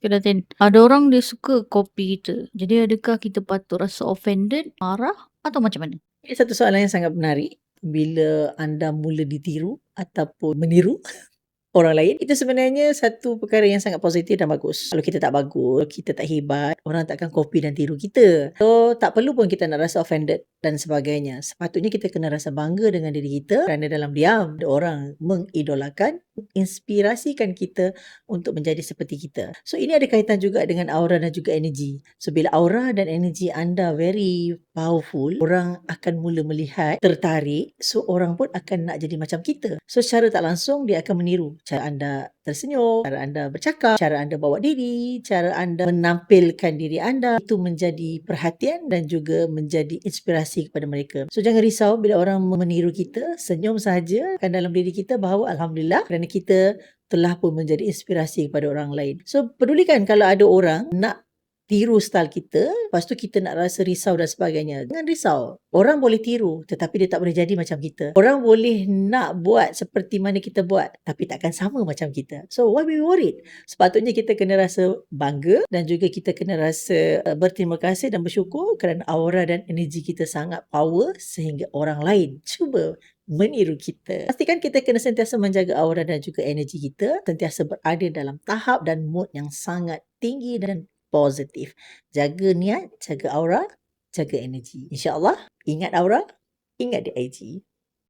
Okay, Datin. Ada orang dia suka copy kita. Jadi adakah kita patut rasa offended, marah atau macam mana? Ini satu soalan yang sangat menarik. Bila anda mula ditiru ataupun meniru orang lain, itu sebenarnya satu perkara yang sangat positif dan bagus. Kalau kita tak bagus, kita tak hebat, orang takkan copy dan tiru kita. So, tak perlu pun kita nak rasa offended dan sebagainya. Sepatutnya kita kena rasa bangga dengan diri kita kerana dalam diam, ada orang mengidolakan, inspirasikan kita untuk menjadi seperti kita. So, ini ada kaitan juga dengan aura dan juga energi. So, bila aura dan energi anda very powerful, orang akan mula melihat, tertarik, so orang pun akan nak jadi macam kita. So, secara tak langsung dia akan meniru cara anda tersenyum, cara anda bercakap, cara anda bawa diri, cara anda menampilkan diri anda. Itu menjadi perhatian dan juga menjadi inspirasi kepada mereka. So, jangan risau bila orang meniru kita, senyum saja kan dalam diri kita bahawa Alhamdulillah kerana kita telah pun menjadi inspirasi kepada orang lain. So, pedulikan kalau ada orang nak tiru style kita, lepas tu kita nak rasa risau dan sebagainya. Jangan risau. Orang boleh tiru tetapi dia tak boleh jadi macam kita. Orang boleh nak buat seperti mana kita buat tapi takkan sama macam kita. So why we worried? Sepatutnya kita kena rasa bangga dan juga kita kena rasa berterima kasih dan bersyukur kerana aura dan energi kita sangat power sehingga orang lain cuba meniru kita. Pastikan kita kena sentiasa menjaga aura dan juga energi kita, sentiasa berada dalam tahap dan mood yang sangat tinggi dan positif. Jaga niat, jaga aura, jaga energi. InsyaAllah, ingat aura, ingat di IG.